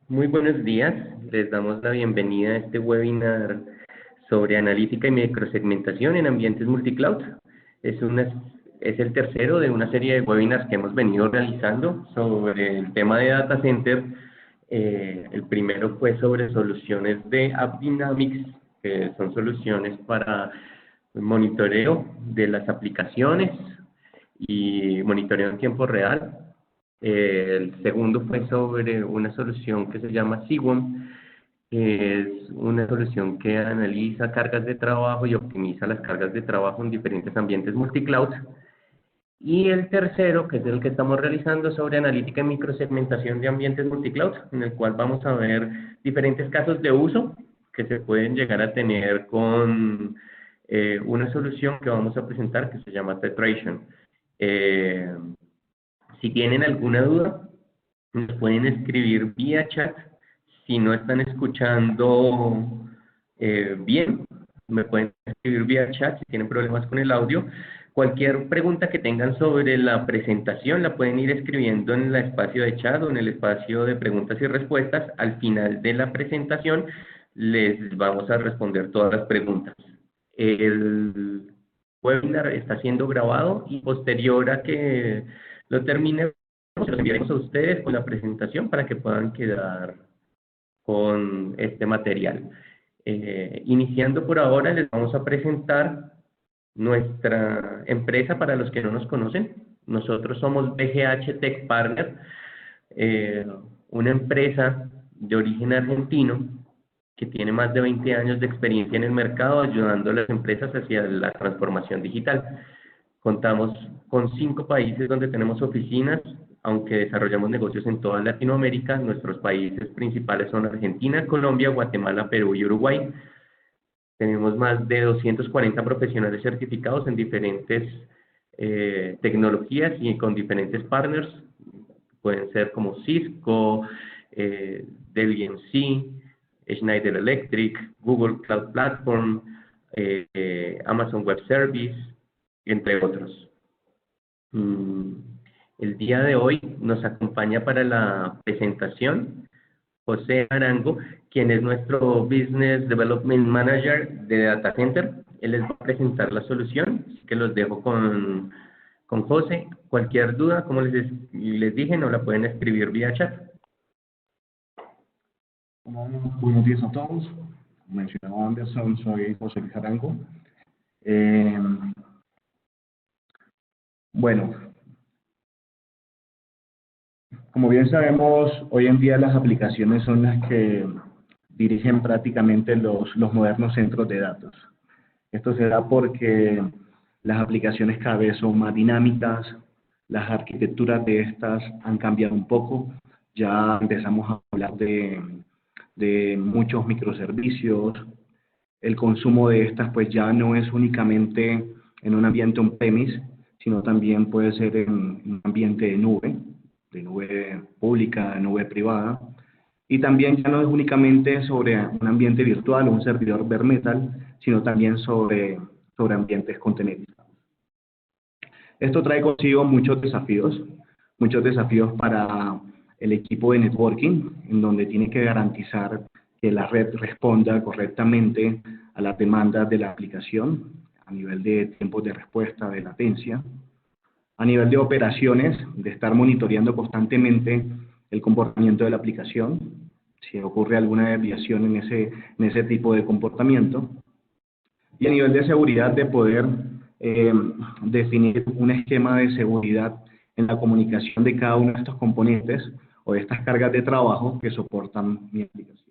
Muy buenos días, les damos la bienvenida a este webinar sobre analítica y microsegmentación en ambientes multicloud. Es el tercero de una serie de webinars que hemos venido realizando sobre el tema de data center. El primero fue sobre soluciones de AppDynamics, que son soluciones para monitoreo de las aplicaciones y monitoreo en tiempo real. El segundo fue sobre una solución que se llama Cwm, que es una solución que analiza cargas de trabajo y optimiza las cargas de trabajo en diferentes ambientes multicloud. Y el tercero, que es el que estamos realizando sobre analítica y microsegmentación de ambientes multicloud, en el cual vamos a ver diferentes casos de uso que se pueden llegar a tener con una solución que vamos a presentar que se llama Tetration. Si tienen alguna duda, nos pueden escribir vía chat. Si no están escuchando bien, me pueden escribir vía chat si tienen problemas con el audio. Cualquier pregunta que tengan sobre la presentación la pueden ir escribiendo en el espacio de chat o en el espacio de preguntas y respuestas. Al final de la presentación les vamos a responder todas las preguntas. El webinar está siendo grabado y posterior a que lo terminemos, los enviaremos a ustedes con la presentación para que puedan quedar con este material. Iniciando por ahora, les vamos a presentar nuestra empresa para los que no nos conocen. Nosotros somos BGH Tech Partner, una empresa de origen argentino que tiene más de 20 años de experiencia en el mercado ayudando a las empresas hacia la transformación digital. Contamos con 5 países donde tenemos oficinas, aunque desarrollamos negocios en toda Latinoamérica. Nuestros países principales son Argentina, Colombia, Guatemala, Perú y Uruguay. Tenemos más de 240 profesionales certificados en diferentes tecnologías y con diferentes partners. Pueden ser como Cisco, Dell EMC, Schneider Electric, Google Cloud Platform, Amazon Web Service, entre otros. El día de hoy nos acompaña para la presentación José Arango, quien es nuestro Business Development Manager de Data Center. Él les va a presentar la solución, así que los dejo con José. Cualquier duda, como les dije, nos la pueden escribir vía chat. Buenos días a todos. Como mencionaba Anderson, soy José Luis Arango. Bueno, como bien sabemos, hoy en día las aplicaciones son las que dirigen prácticamente los modernos centros de datos. Esto se da porque las aplicaciones cada vez son más dinámicas, las arquitecturas de estas han cambiado un poco, ya empezamos a hablar de muchos microservicios, el consumo de estas pues ya no es únicamente en un ambiente on-premise, sino también puede ser en un ambiente de nube pública, de nube privada, y también ya no es únicamente sobre un ambiente virtual o un servidor bare metal, sino también sobre ambientes containerizados. Esto trae consigo muchos desafíos para el equipo de networking, en donde tiene que garantizar que la red responda correctamente a las demandas de la aplicación, a nivel de tiempos de respuesta, de latencia, a nivel de operaciones, de estar monitoreando constantemente el comportamiento de la aplicación, si ocurre alguna desviación en ese tipo de comportamiento, y a nivel de seguridad de poder definir un esquema de seguridad en la comunicación de cada uno de estos componentes o de estas cargas de trabajo que soportan mi aplicación.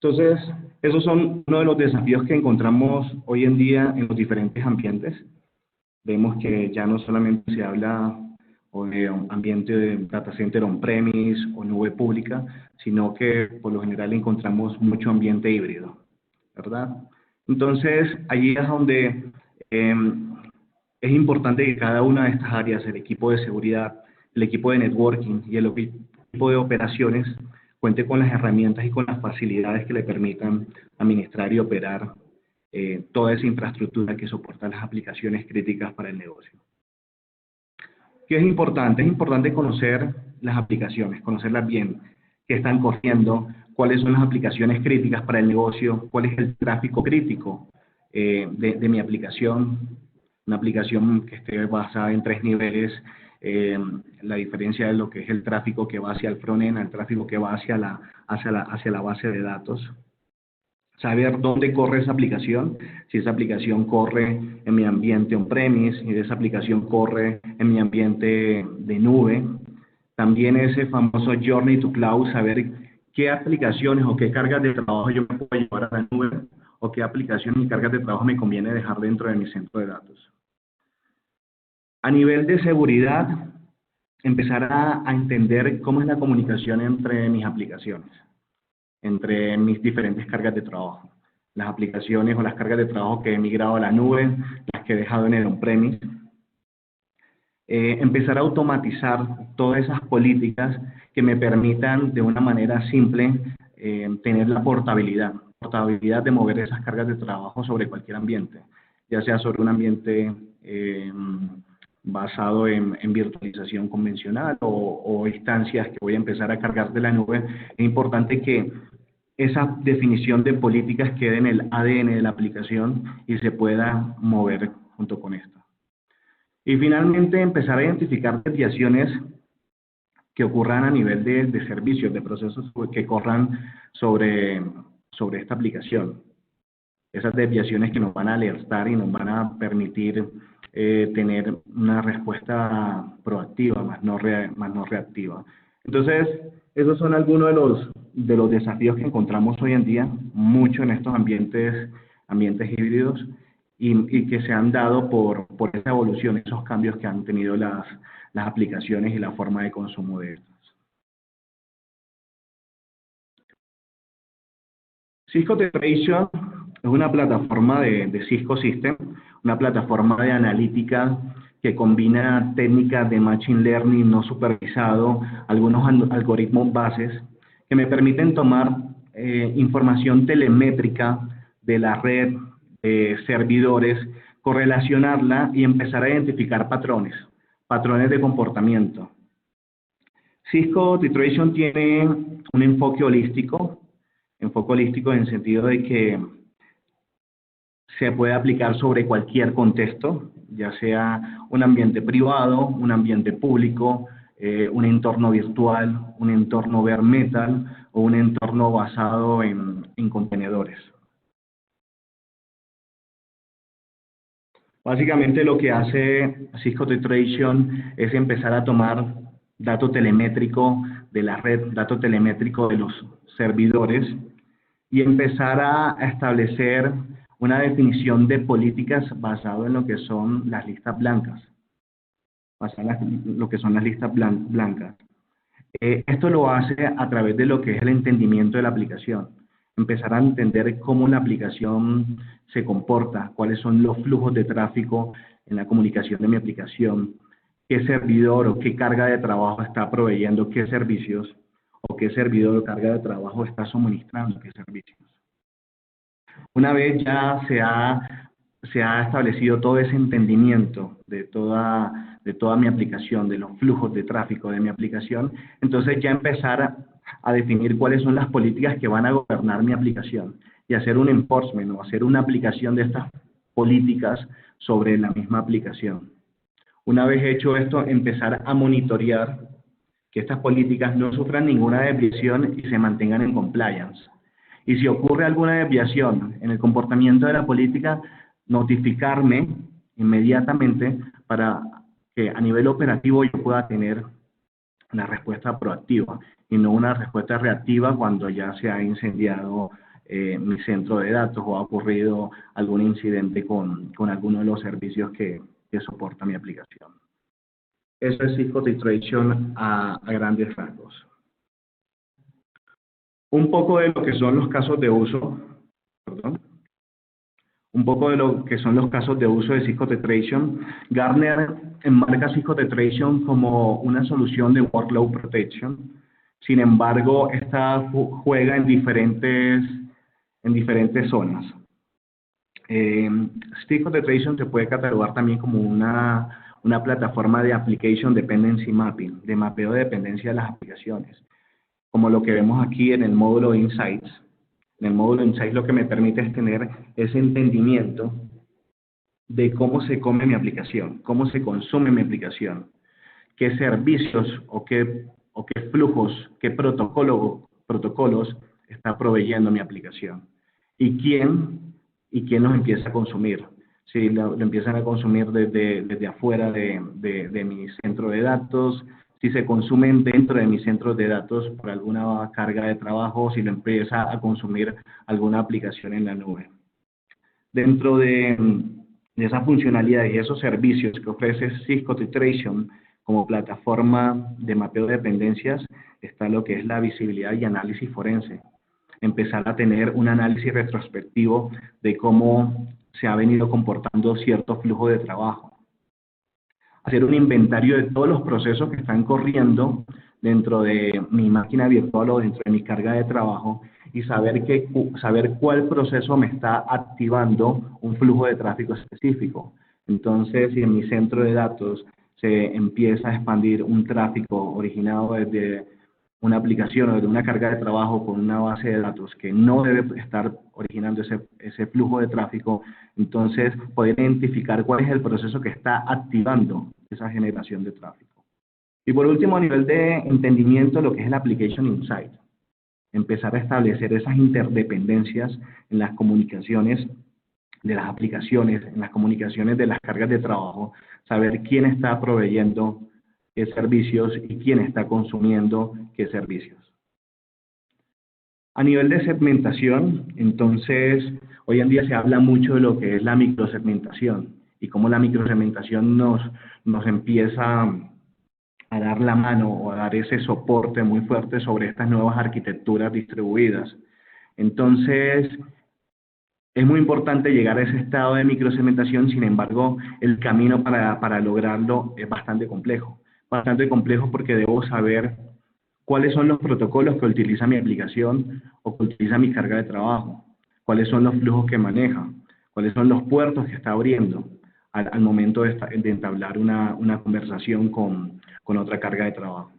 Entonces, esos son uno de los desafíos que encontramos hoy en día en los diferentes ambientes. Vemos que ya no solamente se habla de un ambiente de data center on-premise o nube pública, sino que por lo general encontramos mucho ambiente híbrido, ¿verdad? Entonces, allí es donde es importante que cada una de estas áreas, el equipo de seguridad, el equipo de networking y el equipo de operaciones, cuente con las herramientas y con las facilidades que le permitan administrar y operar toda esa infraestructura que soporta las aplicaciones críticas para el negocio. ¿Qué es importante? Es importante conocer las aplicaciones, conocerlas bien. qué están corriendo, cuáles son las aplicaciones críticas para el negocio, cuál es el tráfico crítico de mi aplicación, una aplicación que esté basada en 3 niveles, la diferencia de lo que es el tráfico que va hacia el frontend, el tráfico que va hacia la base de datos. Saber dónde corre esa aplicación, si esa aplicación corre en mi ambiente on-premise, si esa aplicación corre en mi ambiente de nube. También ese famoso Journey to Cloud, saber qué aplicaciones o qué cargas de trabajo yo me puedo llevar a la nube o qué aplicaciones y cargas de trabajo me conviene dejar dentro de mi centro de datos. A nivel de seguridad, empezar a entender cómo es la comunicación entre mis aplicaciones, entre mis diferentes cargas de trabajo. Las aplicaciones o las cargas de trabajo que he migrado a la nube, las que he dejado en el on-premise. Empezar a automatizar todas esas políticas que me permitan de una manera simple tener la portabilidad de mover esas cargas de trabajo sobre cualquier ambiente, ya sea sobre un ambiente basado en virtualización convencional o instancias que voy a empezar a cargar de la nube. Es importante que esa definición de políticas quede en el ADN de la aplicación y se pueda mover junto con esto. Y finalmente, empezar a identificar desviaciones que ocurran a nivel de servicios, de procesos que corran sobre esta aplicación. Esas desviaciones que nos van a alertar y nos van a permitir tener una respuesta proactiva, más no reactiva. Entonces, esos son algunos de los desafíos que encontramos hoy en día, mucho en estos ambientes híbridos, y que se han dado por esa evolución, esos cambios que han tenido las aplicaciones y la forma de consumo de estas. Cisco Tetraition es una plataforma de Cisco System, una plataforma de analítica que combina técnicas de Machine Learning no supervisado, algunos algoritmos bases, que me permiten tomar información telemétrica de la red, servidores, correlacionarla y empezar a identificar patrones de comportamiento. Cisco Tetraition tiene un enfoque holístico en el sentido de que se puede aplicar sobre cualquier contexto, ya sea un ambiente privado, un ambiente público, un entorno virtual, un entorno bare metal o un entorno basado en contenedores. Básicamente lo que hace Cisco Tetraition es empezar a tomar dato telemétrico de la red, dato telemétrico de los servidores y empezar a establecer una definición de políticas basado en lo que son las listas blancas. Esto lo hace a través de lo que es el entendimiento de la aplicación. Empezar a entender cómo la aplicación se comporta, cuáles son los flujos de tráfico en la comunicación de mi aplicación, qué servidor o qué carga de trabajo está proveyendo qué servicios, o qué servidor o carga de trabajo está suministrando qué servicios. Una vez ya se ha establecido todo ese entendimiento de toda mi aplicación, de los flujos de tráfico de mi aplicación, entonces ya empezar a definir cuáles son las políticas que van a gobernar mi aplicación y hacer un enforcement o hacer una aplicación de estas políticas sobre la misma aplicación. Una vez hecho esto, empezar a monitorear que estas políticas no sufran ninguna desviación y se mantengan en compliance. Y si ocurre alguna desviación en el comportamiento de la política, notificarme inmediatamente para que a nivel operativo yo pueda tener una respuesta proactiva y no una respuesta reactiva cuando ya se ha incendiado mi centro de datos o ha ocurrido algún incidente con alguno de los servicios que soporta mi aplicación. Eso es Cisco Tetraition a grandes rasgos. Un poco de lo que son los casos de uso, de Cisco Tetraition. Gartner enmarca Cisco Tetraition como una solución de workload protection. Sin embargo, esta juega en diferentes zonas. Cisco Tetraition se puede catalogar también como una plataforma de Application Dependency Mapping, de mapeo de dependencia de las aplicaciones. como lo que vemos aquí en el módulo Insights. En el módulo Insights lo que me permite es tener ese entendimiento de cómo se come mi aplicación, cómo se consume mi aplicación, qué servicios o qué flujos, qué protocolos está proveyendo mi aplicación y quién los empieza a consumir. Si lo empiezan a consumir desde afuera de mi centro de datos, si se consumen dentro de mis centros de datos por alguna carga de trabajo, si lo empieza a consumir alguna aplicación en la nube. Dentro de esa funcionalidad y esos servicios que ofrece Cisco Titration como plataforma de mapeo de dependencias, está lo que es la visibilidad y análisis forense. Empezar a tener un análisis retrospectivo de cómo se ha venido comportando cierto flujo de trabajo. Hacer un inventario de todos los procesos que están corriendo dentro de mi máquina virtual o dentro de mi carga de trabajo y saber cuál proceso me está activando un flujo de tráfico específico. Entonces, si en mi centro de datos se empieza a expandir un tráfico originado desde una aplicación o desde una carga de trabajo con una base de datos que no debe estar originando ese flujo de tráfico, entonces poder identificar cuál es el proceso que está activando esa generación de tráfico. Y por último, a nivel de entendimiento, lo que es el Application Insight. Empezar a establecer esas interdependencias en las comunicaciones de las aplicaciones, en las comunicaciones de las cargas de trabajo, saber quién está proveyendo qué servicios y quién está consumiendo qué servicios. A nivel de segmentación, entonces, hoy en día se habla mucho de lo que es la microsegmentación y cómo la microsegmentación nos empieza a dar la mano o a dar ese soporte muy fuerte sobre estas nuevas arquitecturas distribuidas. Entonces, es muy importante llegar a ese estado de microsegmentación, sin embargo, el camino para lograrlo es bastante complejo porque debo saber cuáles son los protocolos que utiliza mi aplicación o que utiliza mi carga de trabajo, cuáles son los flujos que maneja, cuáles son los puertos que está abriendo al momento de entablar una conversación con otra carga de trabajo.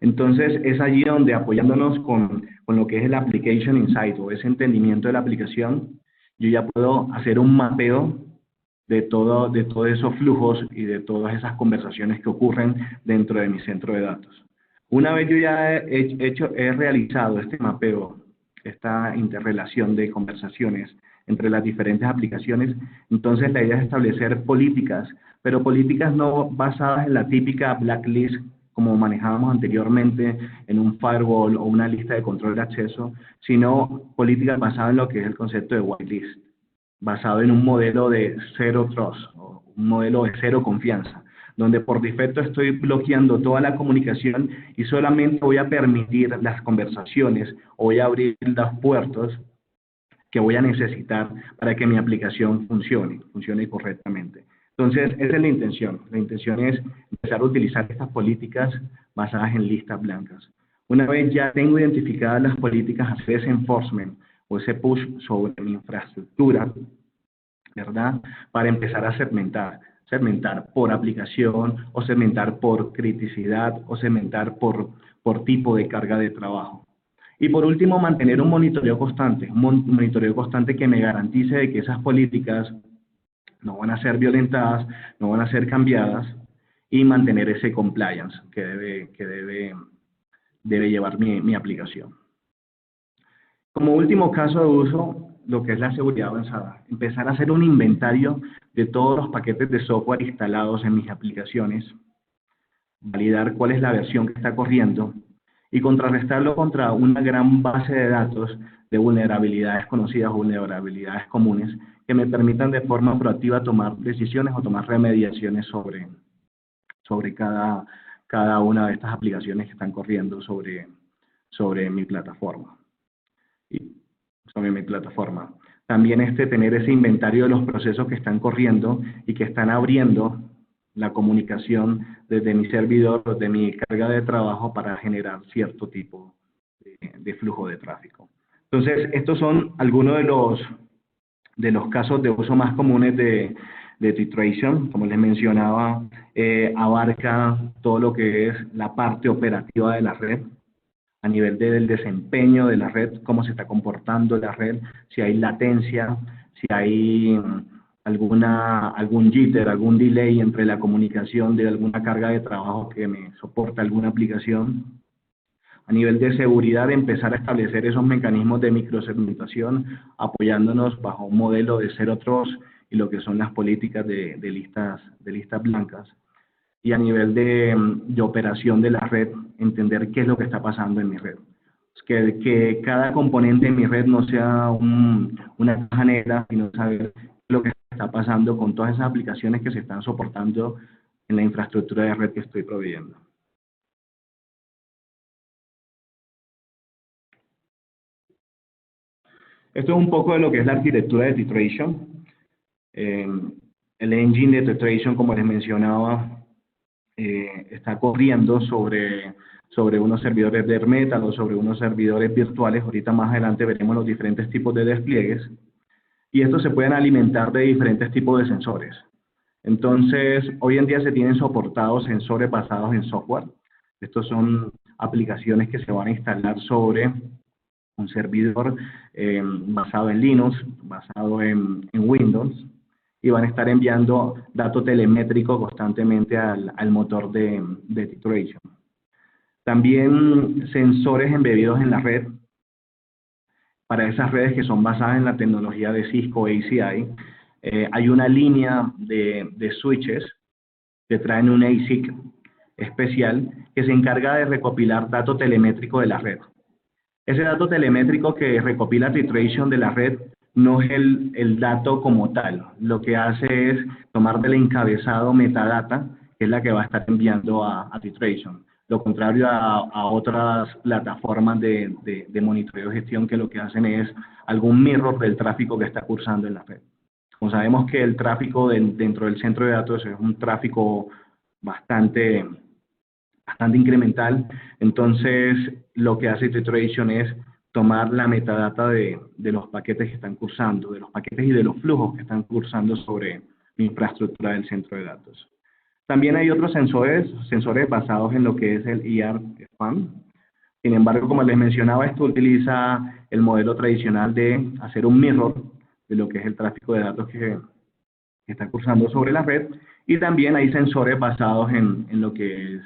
Entonces, es allí donde, apoyándonos con lo que es el Application Insight o ese entendimiento de la aplicación, yo ya puedo hacer un mapeo de todos esos flujos y de todas esas conversaciones que ocurren dentro de mi centro de datos. Una vez yo ya he realizado este mapeo, esta interrelación de conversaciones entre las diferentes aplicaciones, entonces la idea es establecer políticas, pero políticas no basadas en la típica blacklist como manejábamos anteriormente en un firewall o una lista de control de acceso, sino políticas basadas en lo que es el concepto de whitelist, basado en un modelo de zero trust, o un modelo de cero confianza, donde por defecto estoy bloqueando toda la comunicación y solamente voy a permitir las conversaciones o voy a abrir los puertos que voy a necesitar para que mi aplicación funcione correctamente. Entonces, esa es la intención. La intención es empezar a utilizar estas políticas basadas en listas blancas. Una vez ya tengo identificadas las políticas, hacer ese enforcement o ese push sobre mi infraestructura, ¿verdad? Para empezar a segmentar por aplicación o segmentar por criticidad o segmentar por tipo de carga de trabajo. Y por último, mantener un monitoreo constante que me garantice de que esas políticas no van a ser violentadas, no van a ser cambiadas y mantener ese compliance que debe llevar mi aplicación. Como último caso de uso, lo que es la seguridad avanzada. Empezar a hacer un inventario de todos los paquetes de software instalados en mis aplicaciones, validar cuál es la versión que está corriendo y contrarrestarlo contra una gran base de datos de vulnerabilidades conocidas o vulnerabilidades comunes que me permitan de forma proactiva tomar decisiones o tomar remediaciones sobre cada una de estas aplicaciones que están corriendo sobre mi plataforma. También tener ese inventario de los procesos que están corriendo y que están abriendo la comunicación desde mi servidor, desde mi carga de trabajo para generar cierto tipo de flujo de tráfico. Entonces, estos son algunos de los casos de uso más comunes de Titration. Como les mencionaba, abarca todo lo que es la parte operativa de la red, a nivel del desempeño de la red, cómo se está comportando la red, si hay latencia, si hay algún jitter, algún delay entre la comunicación de alguna carga de trabajo que me soporta alguna aplicación. A nivel de seguridad, empezar a establecer esos mecanismos de microsegmentación, apoyándonos bajo un modelo de Zero Trust y lo que son las políticas de listas blancas. Y a nivel de operación de la red, entender qué es lo que está pasando en mi red. Que cada componente de mi red no sea una caja negra, sino saber lo que está pasando con todas esas aplicaciones que se están soportando en la infraestructura de red que estoy proveyendo. Esto es un poco de lo que es la arquitectura de Titration. El engine de Titration, como les mencionaba, está corriendo sobre unos servidores bare metal o sobre unos servidores virtuales. Ahorita más adelante veremos los diferentes tipos de despliegues. Y estos se pueden alimentar de diferentes tipos de sensores. Entonces, hoy en día se tienen soportados sensores basados en software. Estos son aplicaciones que se van a instalar sobre un servidor basado en Linux, basado en Windows, y van a estar enviando datos telemétricos constantemente al motor de Titration. También sensores embebidos en la red, para esas redes que son basadas en la tecnología de Cisco ACI. Hay una línea de switches que traen un ASIC especial que se encarga de recopilar datos telemétricos de la red. Ese dato telemétrico que recopila Titration de la red no es el dato como tal. Lo que hace es tomar del encabezado metadata, que es la que va a estar enviando a Titration. Lo contrario a otras plataformas de monitoreo y gestión, que lo que hacen es algún mirror del tráfico que está cursando en la red. Como sabemos que el tráfico dentro del centro de datos es un tráfico bastante incremental, entonces lo que hace Titration es tomar la metadata de los paquetes que están cursando, de los paquetes y de los flujos que están cursando sobre la infraestructura del centro de datos. También hay otros sensores basados en lo que es el IR-SPAN. Sin embargo, como les mencionaba, esto utiliza el modelo tradicional de hacer un mirror de lo que es el tráfico de datos que está cursando sobre la red. Y también hay sensores basados en lo que es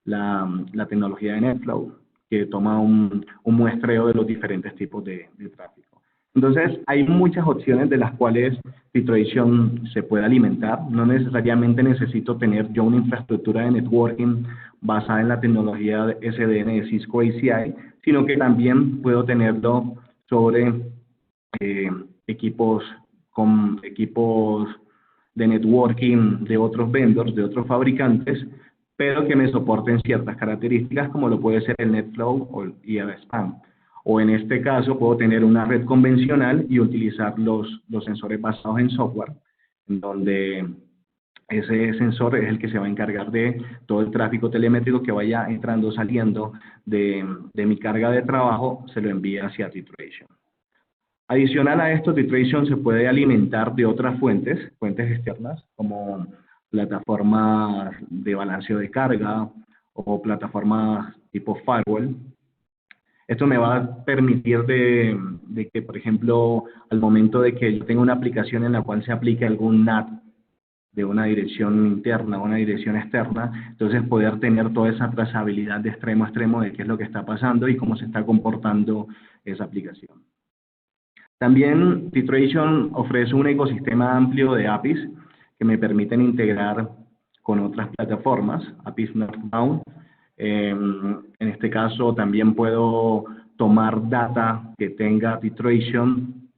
la tecnología de NetFlow, que toma un muestreo de los diferentes tipos de tráfico. Entonces, hay muchas opciones de las cuales Titration se puede alimentar. No necesariamente necesito tener yo una infraestructura de networking basada en la tecnología de SDN de Cisco ACI, sino que también puedo tenerlo sobre equipos de networking de otros vendors, de otros fabricantes, pero que me soporten ciertas características, como lo puede ser el NetFlow o el IR-SPAN. O en este caso puedo tener una red convencional y utilizar los sensores basados en software, en donde ese sensor es el que se va a encargar de todo el tráfico telemétrico que vaya entrando o saliendo de mi carga de trabajo, se lo envía hacia Titration. Adicional a esto, Titration se puede alimentar de otras fuentes externas, como plataformas de balanceo de carga o plataformas tipo firewall. Esto me va a permitir de que, por ejemplo, al momento de que yo tenga una aplicación en la cual se aplique algún NAT de una dirección interna o una dirección externa, entonces poder tener toda esa trazabilidad de extremo a extremo de qué es lo que está pasando y cómo se está comportando esa aplicación. También Titration ofrece un ecosistema amplio de APIs que me permiten integrar con otras plataformas, APIs northbound. En este caso también puedo tomar data que tenga Titration,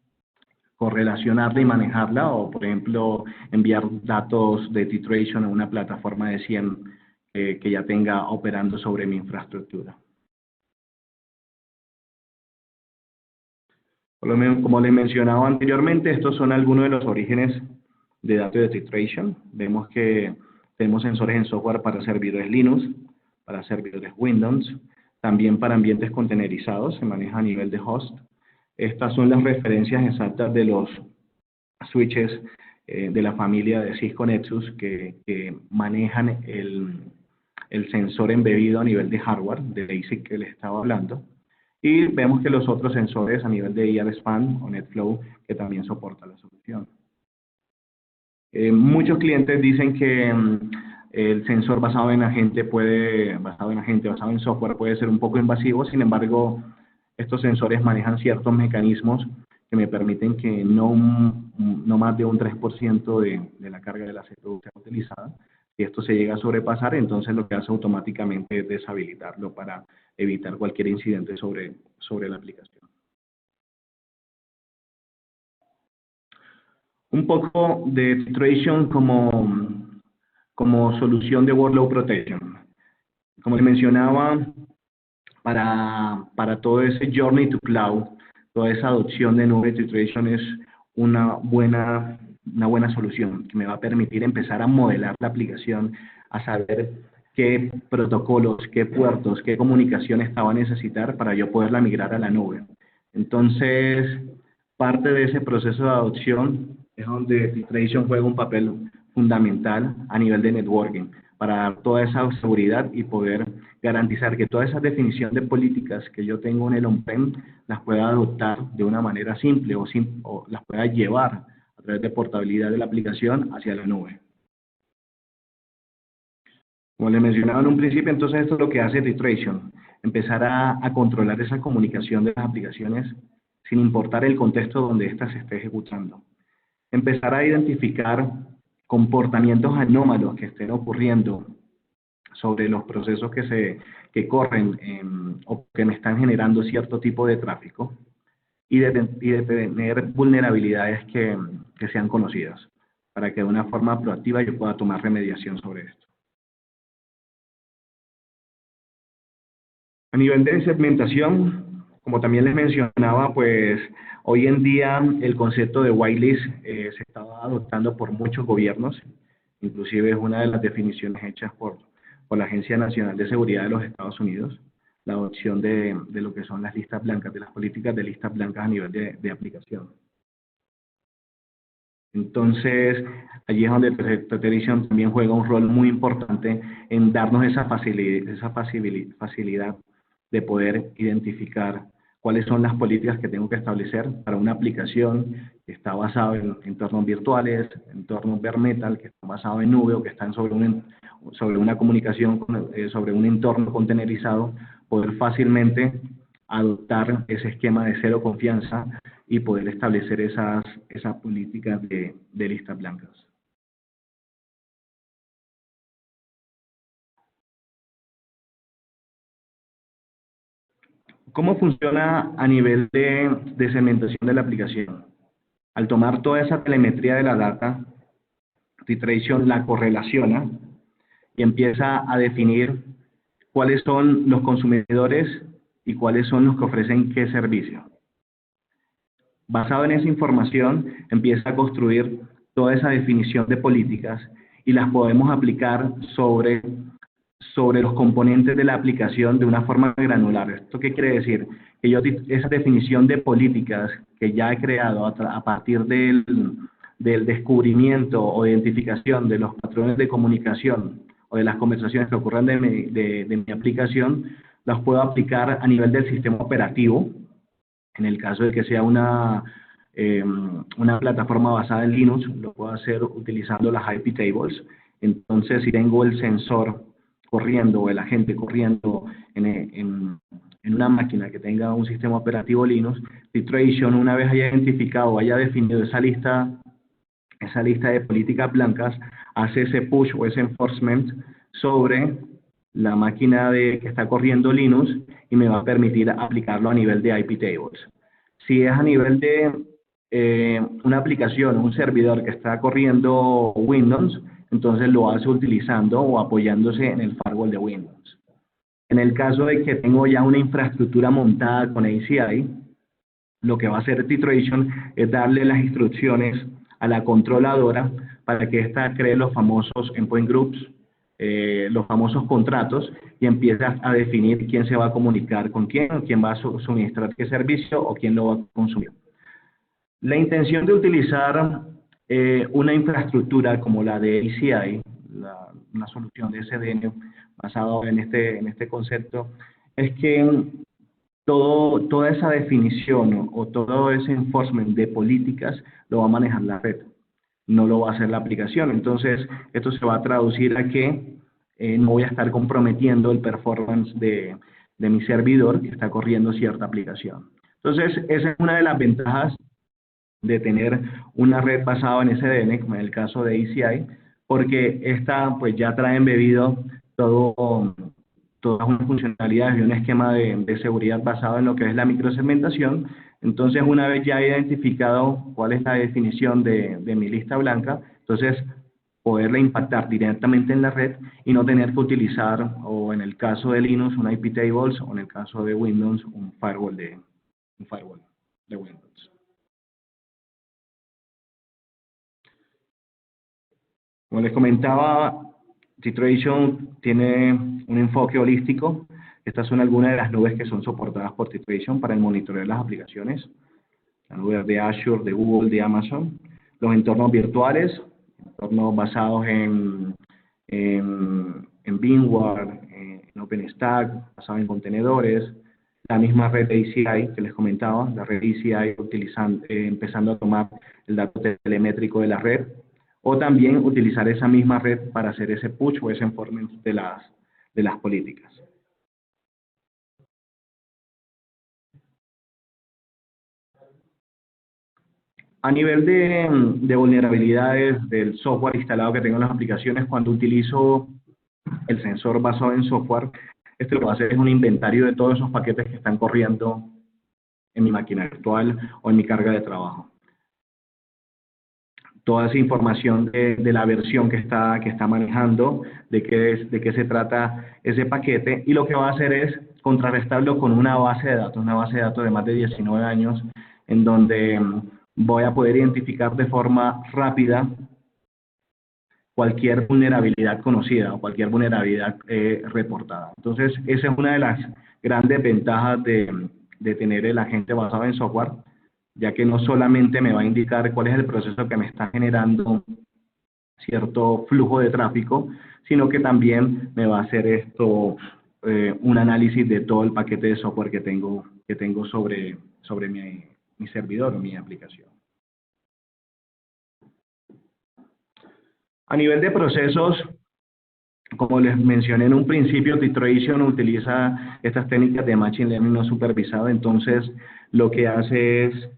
correlacionarla y manejarla, o por ejemplo enviar datos de Titration a una plataforma de SIEM que ya tenga operando sobre mi infraestructura. Como les mencionaba anteriormente, estos son algunos de los orígenes de datos de Titration. Vemos que tenemos sensores en software para servidores Linux, para servidores Windows, también para ambientes containerizados, se maneja a nivel de host. Estas son las referencias exactas de los switches de la familia de Cisco Nexus que manejan el sensor embebido a nivel de hardware, de ASIC que les estaba hablando. Y vemos que los otros sensores a nivel de IRSpan o NetFlow que también soporta la solución. Muchos clientes dicen que el sensor basado en software puede ser un poco invasivo. Sin embargo, estos sensores manejan ciertos mecanismos que me permiten que no más de un 3% de la carga de la CPU sea utilizada. Si esto se llega a sobrepasar, entonces lo que hace automáticamente es deshabilitarlo para evitar cualquier incidente sobre la aplicación. Un poco de Titration como solución de Workload Protection. Como les mencionaba, para todo ese Journey to Cloud, toda esa adopción de nube, Titration es una buena solución que me va a permitir empezar a modelar la aplicación, a saber qué protocolos, qué puertos, qué comunicación esta va a necesitar para yo poderla migrar a la nube. Entonces, parte de ese proceso de adopción es donde Titration juega un papel fundamental a nivel de networking para dar toda esa seguridad y poder garantizar que toda esa definición de políticas que yo tengo en el on-prem las pueda adoptar de una manera simple o las pueda llevar a través de portabilidad de la aplicación hacia la nube. Como les mencionaba en un principio, entonces esto es lo que hace Titration, empezar a controlar esa comunicación de las aplicaciones sin importar el contexto donde ésta se esté ejecutando. Empezar a identificar comportamientos anómalos que estén ocurriendo sobre los procesos que corren o que me están generando cierto tipo de tráfico y de tener vulnerabilidades que sean conocidas para que de una forma proactiva yo pueda tomar remediación sobre esto. A nivel de segmentación, como también les mencionaba, pues hoy en día el concepto de whitelist se está adoptando por muchos gobiernos, inclusive es una de las definiciones hechas por la Agencia Nacional de Seguridad de los Estados Unidos, la adopción de lo que son las listas blancas, de las políticas de listas blancas a nivel de aplicación. Entonces, allí es donde Titration también juega un rol muy importante en darnos esa facilidad de poder identificar cuáles son las políticas que tengo que establecer para una aplicación que está basada en entornos virtuales, entornos bare metal, que está basado en nube o que están sobre una comunicación, sobre un entorno contenerizado, poder fácilmente adoptar ese esquema de cero confianza y poder establecer esas políticas de listas blancas. ¿Cómo funciona a nivel de segmentación de la aplicación? Al tomar toda esa telemetría de la data, Titration la correlaciona y empieza a definir cuáles son los consumidores y cuáles son los que ofrecen qué servicio. Basado en esa información, empieza a construir toda esa definición de políticas y las podemos aplicar sobre los componentes de la aplicación de una forma granular. ¿Esto qué quiere decir? Que yo esa definición de políticas que ya he creado a partir del descubrimiento o identificación de los patrones de comunicación o de las conversaciones que ocurren de mi aplicación, las puedo aplicar a nivel del sistema operativo, en el caso de que sea una plataforma basada en Linux, lo puedo hacer utilizando las IP tables. Entonces, si tengo el sensor corriendo o el agente corriendo en una máquina que tenga un sistema operativo Linux, Titration, una vez haya identificado o haya definido esa lista de políticas blancas, hace ese push o ese enforcement sobre la máquina que está corriendo Linux y me va a permitir aplicarlo a nivel de IP tables. Si es a nivel de una aplicación, un servidor que está corriendo Windows, entonces lo hace utilizando o apoyándose en el firewall de Windows. En el caso de que tengo ya una infraestructura montada con ACI, lo que va a hacer Titration es darle las instrucciones a la controladora para que ésta cree los famosos endpoint groups, los famosos contratos, y empieza a definir quién se va a comunicar con quién va a suministrar qué servicio o quién lo va a consumir. La intención de utilizar una infraestructura como la de ACI, una solución de SDN, basado en este concepto, es que toda esa definición o todo ese enforcement de políticas lo va a manejar la red, no lo va a hacer la aplicación. Entonces, esto se va a traducir a que no voy a estar comprometiendo el performance de mi servidor que está corriendo cierta aplicación. Entonces, esa es una de las ventajas de tener una red basada en SDN, como en el caso de ECI, porque esta pues ya trae embebido todas unas funcionalidades y un esquema de seguridad basado en lo que es la microsegmentación. Entonces, una vez ya he identificado cuál es la definición de mi lista blanca, entonces poderla impactar directamente en la red y no tener que utilizar, o en el caso de Linux, un IP tables, o en el caso de Windows, un firewall de Windows. Como les comentaba, Titration tiene un enfoque holístico. Estas son algunas de las nubes que son soportadas por Titration para el monitoreo de las aplicaciones. Las nubes de Azure, de Google, de Amazon. Los entornos virtuales, entornos basados en VMware, en OpenStack, basados en contenedores. La misma red de ECI que les comentaba, la red ECI empezando a tomar el dato telemétrico de la red, o también utilizar esa misma red para hacer ese push o ese enforcement de las políticas. A nivel de vulnerabilidades del software instalado que tengo en las aplicaciones, cuando utilizo el sensor basado en software, esto lo que va a hacer es un inventario de todos esos paquetes que están corriendo en mi máquina virtual o en mi carga de trabajo. Toda esa información de la versión que está manejando, de qué se trata ese paquete, y lo que va a hacer es contrarrestarlo con una base de datos de más de 19 años, en donde voy a poder identificar de forma rápida cualquier vulnerabilidad conocida o cualquier vulnerabilidad reportada. Entonces, esa es una de las grandes ventajas de tener el agente basado en software, ya que no solamente me va a indicar cuál es el proceso que me está generando cierto flujo de tráfico, sino que también me va a hacer esto un análisis de todo el paquete de software que tengo sobre mi servidor o mi aplicación. A nivel de procesos, como les mencioné en un principio, Titration utiliza estas técnicas de Machine Learning no supervisado. Entonces, lo que hace es,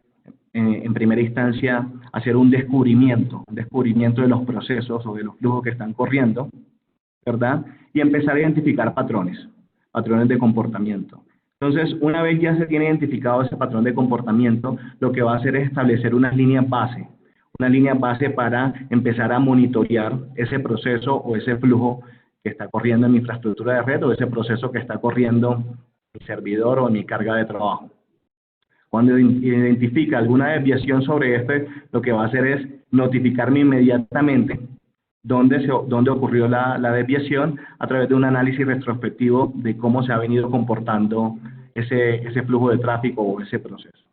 en primera instancia, hacer un descubrimiento de los procesos o de los flujos que están corriendo, ¿verdad? Y empezar a identificar patrones de comportamiento. Entonces, una vez ya se tiene identificado ese patrón de comportamiento, lo que va a hacer es establecer unas líneas base para empezar a monitorear ese proceso o ese flujo que está corriendo en mi infraestructura de red o ese proceso que está corriendo en mi servidor o en mi carga de trabajo. Cuando identifica alguna desviación sobre lo que va a hacer es notificarme inmediatamente dónde ocurrió la desviación a través de un análisis retrospectivo de cómo se ha venido comportando ese flujo de tráfico o ese proceso.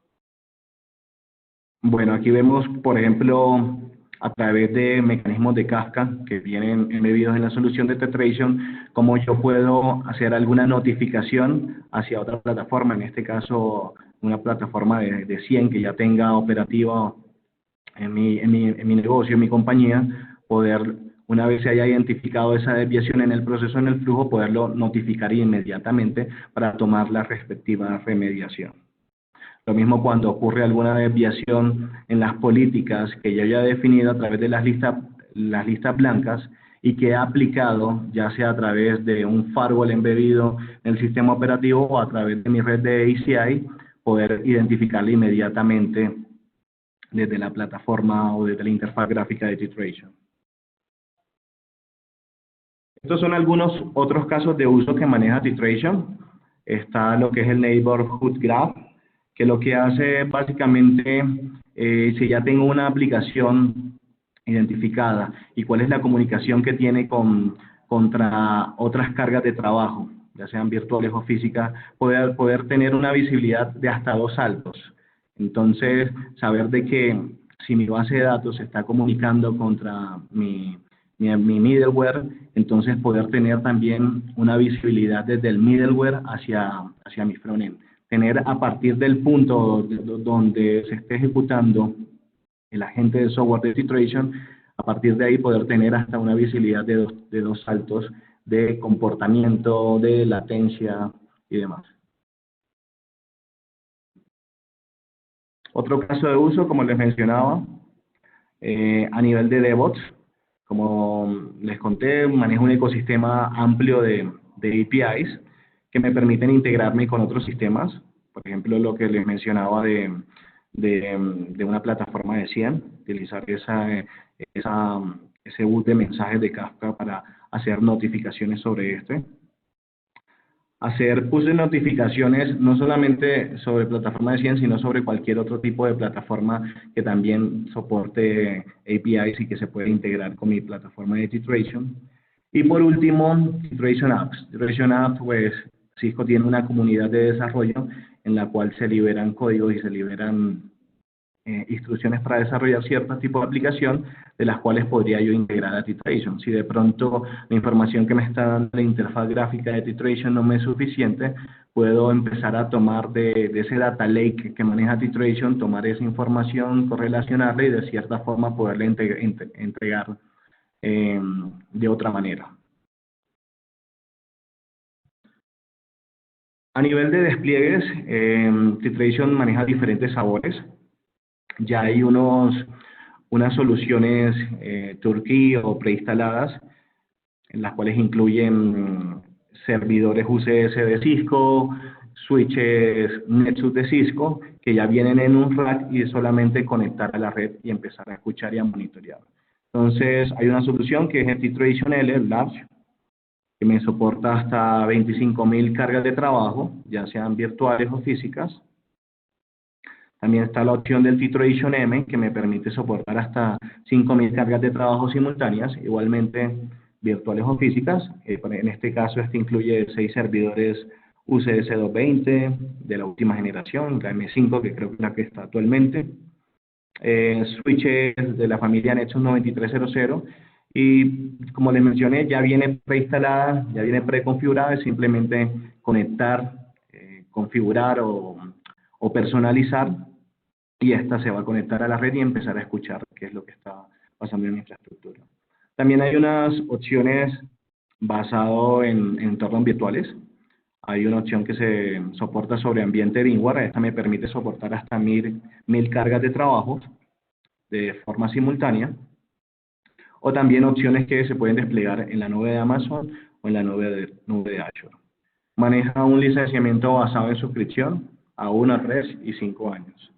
Bueno, aquí vemos, por ejemplo, a través de mecanismos de Kafka que vienen embebidos en la solución de Titration, cómo yo puedo hacer alguna notificación hacia otra plataforma, en este caso una plataforma de 100 que ya tenga operativa en mi negocio, en mi compañía, poder, una vez se haya identificado esa desviación en el proceso, en el flujo, poderlo notificar inmediatamente para tomar la respectiva remediación. Lo mismo cuando ocurre alguna desviación en las políticas que yo ya he definido a través de las listas blancas y que he aplicado, ya sea a través de un firewall embebido en el sistema operativo o a través de mi red de ECI, poder identificarla inmediatamente desde la plataforma o desde la interfaz gráfica de Titration. Estos son algunos otros casos de uso que maneja Titration. Está lo que es el Neighborhood Graph, que lo que hace básicamente, si ya tengo una aplicación identificada y cuál es la comunicación que tiene contra otras cargas de trabajo, ya sean virtuales o físicas, poder tener una visibilidad de hasta 2 saltos. Entonces, saber de que si mi base de datos se está comunicando contra mi mi middleware, entonces poder tener también una visibilidad desde el middleware hacia mi frontend. Tener a partir del punto donde se esté ejecutando el agente de software de Titration, a partir de ahí poder tener hasta una visibilidad de dos saltos de comportamiento, de latencia y demás. Otro caso de uso, como les mencionaba, a nivel de DevOps, como les conté, manejo un ecosistema amplio de APIs que me permiten integrarme con otros sistemas. Por ejemplo, lo que les mencionaba de una plataforma de Cien, utilizar ese bus de mensajes de Kafka para hacer notificaciones sobre este. Hacer push de notificaciones no solamente sobre plataforma de Cien, sino sobre cualquier otro tipo de plataforma que también soporte APIs y que se pueda integrar con mi plataforma de Titration. Y por último, Titration Apps. Titration Apps, pues Cisco tiene una comunidad de desarrollo en la cual se liberan códigos y se liberan instrucciones para desarrollar cierto tipo de aplicación, de las cuales podría yo integrar a Titration. Si de pronto la información que me está dando la interfaz gráfica de Titration no me es suficiente, puedo empezar a tomar de ese data lake que maneja Titration, tomar esa información, correlacionarla y de cierta forma poderla entregar de otra manera. A nivel de despliegues, Titration maneja diferentes sabores. Ya hay unas soluciones turnkey o preinstaladas, en las cuales incluyen servidores UCS de Cisco, switches Nexus de Cisco, que ya vienen en un rack y es solamente conectar a la red y empezar a escuchar y a monitorear. Entonces, hay una solución que es el Titration L Large, que me soporta hasta 25.000 cargas de trabajo, ya sean virtuales o físicas. También está la opción del Titration M, que me permite soportar hasta 5.000 cargas de trabajo simultáneas, igualmente virtuales o físicas. En este caso, este incluye 6 servidores UCS 220 de la última generación, la M5, que creo que es la que está actualmente. Switches de la familia Nexus 9300. Y como les mencioné, ya viene preinstalada, ya viene preconfigurada, es simplemente conectar, configurar o personalizar, y esta se va a conectar a la red y empezar a escuchar qué es lo que está pasando en la infraestructura. También hay unas opciones basadas en entornos virtuales. Hay una opción que se soporta sobre ambiente VMware. Esta me permite soportar hasta 1.000 cargas de trabajo de forma simultánea. O también opciones que se pueden desplegar en la nube de Amazon o en la nube de Azure. Maneja un licenciamiento basado en suscripción a 1, 3 y 5 años.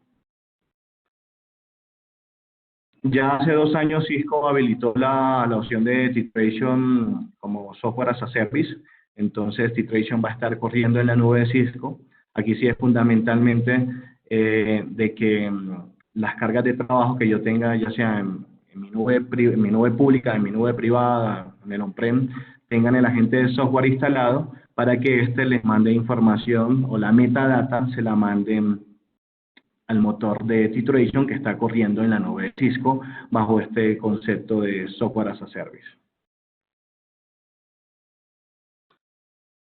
Ya hace 2 años Cisco habilitó la opción de Titration como software as a service. Entonces Titration va a estar corriendo en la nube de Cisco. Aquí sí es fundamentalmente de que las cargas de trabajo que yo tenga, ya sea en mi nube pública, en mi nube privada, en el on-prem, tengan el agente de software instalado para que éste les mande información o la metadata se la manden al motor de Titration que está corriendo en la nube de Cisco bajo este concepto de software as a service.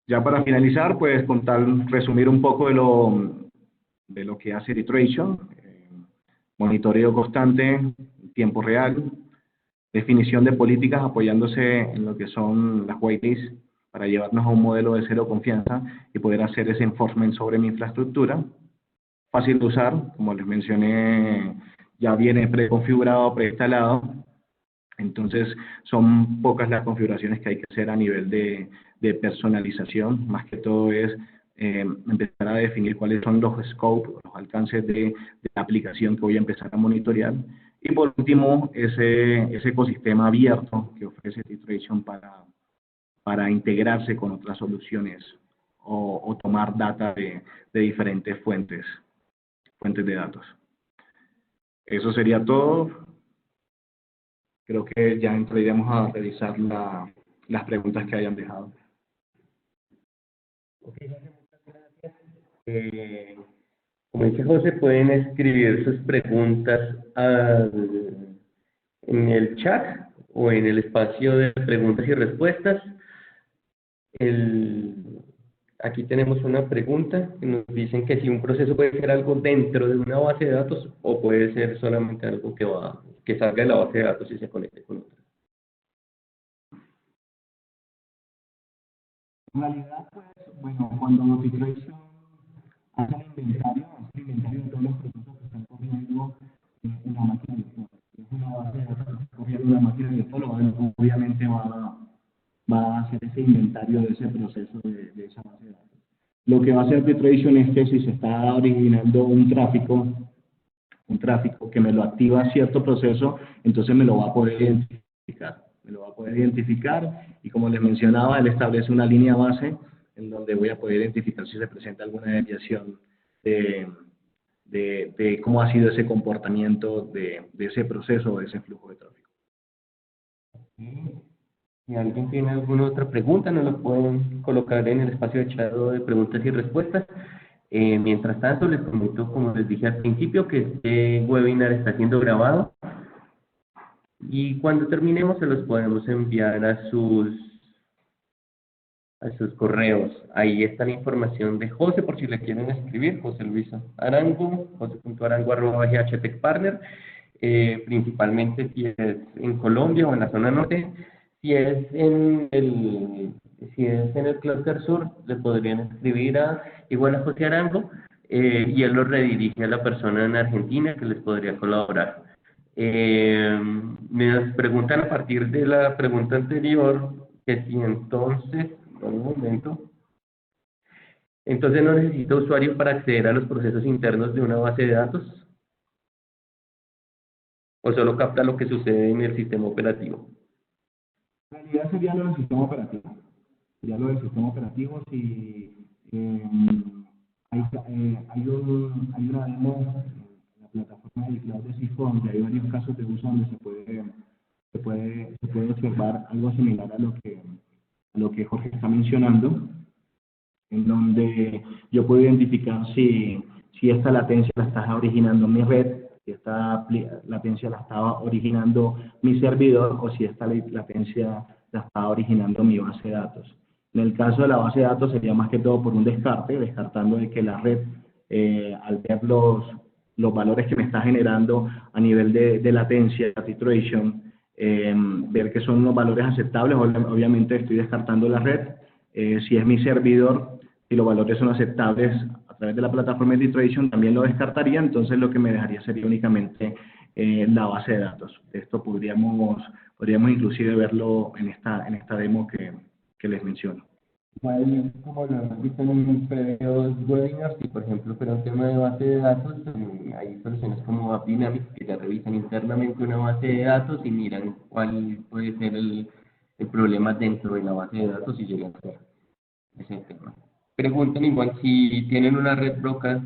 Ya para finalizar, pues resumir un poco de lo que hace Titration: monitoreo constante, tiempo real, definición de políticas apoyándose en lo que son las whitelists para llevarnos a un modelo de cero confianza y poder hacer ese enforcement sobre mi infraestructura. Fácil de usar, como les mencioné, ya viene preconfigurado, preinstalado. Entonces, son pocas las configuraciones que hay que hacer a nivel de personalización. Más que todo es empezar a definir cuáles son los scopes, los alcances de la aplicación que voy a empezar a monitorear. Y por último, ese ecosistema abierto que ofrece Titration para integrarse con otras soluciones o tomar data de diferentes fuentes de datos. Eso sería todo. Creo que ya entraríamos a revisar las preguntas que hayan dejado. Ok, José, muchas gracias. Como dice José, pueden escribir sus preguntas en el chat o en el espacio de preguntas y respuestas. Aquí tenemos una pregunta que nos dicen que si un proceso puede ser algo dentro de una base de datos o puede ser solamente algo que salga de la base de datos y se conecte con otra. En realidad, pues, bueno, cuando Federation hace el inventario de todos los procesos que están corriendo en la máquina virtual. Es una base de datos que está corriendo en la máquina virtual, obviamente va a hacer ese inventario de ese proceso de esa base de datos. Lo que va a hacer Federation es que si se está originando un tráfico que me lo activa cierto proceso, entonces me lo va a poder identificar. Me lo va a poder identificar y como les mencionaba, él establece una línea base en donde voy a poder identificar si se presenta alguna desviación de cómo ha sido ese comportamiento de ese proceso o de ese flujo de tráfico. Si alguien tiene alguna otra pregunta, nos lo pueden colocar en el espacio de chat de preguntas y respuestas. Mientras tanto, les comento, como les dije al principio, que este webinar está siendo grabado y cuando terminemos se los podemos enviar a sus correos. Ahí está la información de José, por si le quieren escribir, José Luis Arango, jose.arango@htechpartner, principalmente si es en Colombia o en la zona norte. Si es en el clúster sur, le podrían escribir igual a José Arango, y él lo redirige a la persona en Argentina que les podría colaborar. Me preguntan a partir de la pregunta anterior que si entonces, un momento, entonces no necesita usuario para acceder a los procesos internos de una base de datos, o solo capta lo que sucede en el sistema operativo. En realidad sería lo del sistema operativo. Sería lo del sistema operativo si hay una demo en la plataforma de cloud de Cisco donde hay varios casos de uso donde se puede observar algo similar a lo que Jorge está mencionando, en donde yo puedo identificar si esta latencia la está originando mi red, si esta latencia la estaba originando mi servidor o si esta latencia la estaba originando mi base de datos. En el caso de la base de datos sería más que todo por un descartando de que la red, al ver los valores que me está generando a nivel de latencia, titration, ver que son unos valores aceptables, obviamente estoy descartando la red. Si es mi servidor, si los valores son aceptables a través de la plataforma de titration, también lo descartaría, entonces lo que me dejaría sería únicamente la base de datos. Esto podríamos inclusive verlo en esta demo que les menciono. Igual, como lo hemos visto en previos webinars, si por ejemplo fuera un tema de base de datos, hay soluciones como AppDynamics que ya revisan internamente una base de datos y miran cuál puede ser el problema dentro de la base de datos y llegan a ser ese tema. Preguntan igual si tienen una red broker,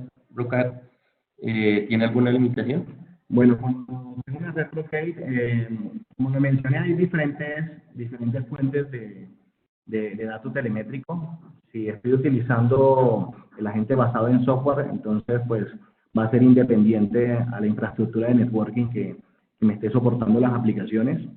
¿tiene alguna limitación? Bueno, cuando es una red broker, como lo mencioné, hay diferentes fuentes de datos telemétricos. Si estoy utilizando el agente basado en software, entonces pues va a ser independiente a la infraestructura de networking que me esté soportando las aplicaciones.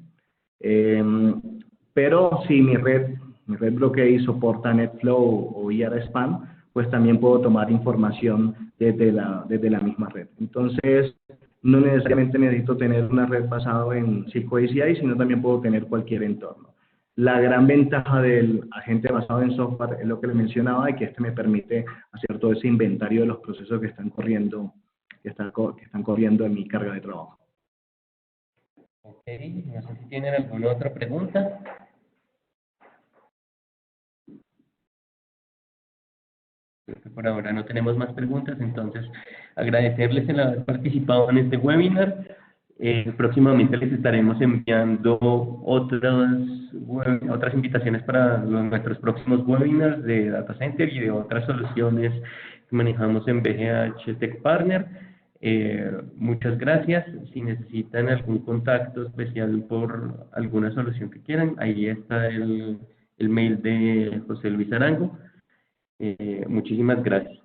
Pero si mi red blockade soporta NetFlow o IRSpan, pues también puedo tomar información desde la misma red. Entonces, no necesariamente necesito tener una red basada en Cisco ACI, sino también puedo tener cualquier entorno. La gran ventaja del agente basado en software es lo que le mencionaba, y que este me permite hacer todo ese inventario de los procesos que están corriendo en mi carga de trabajo. Ok, no sé si tienen alguna otra pregunta. Creo que por ahora no tenemos más preguntas, entonces agradecerles el haber participado en este webinar. Próximamente les estaremos enviando otras invitaciones para nuestros próximos webinars de Data Center y de otras soluciones que manejamos en BGH Tech Partner. Muchas gracias. Si necesitan algún contacto especial por alguna solución que quieran, ahí está el mail de José Luis Arango. Muchísimas gracias.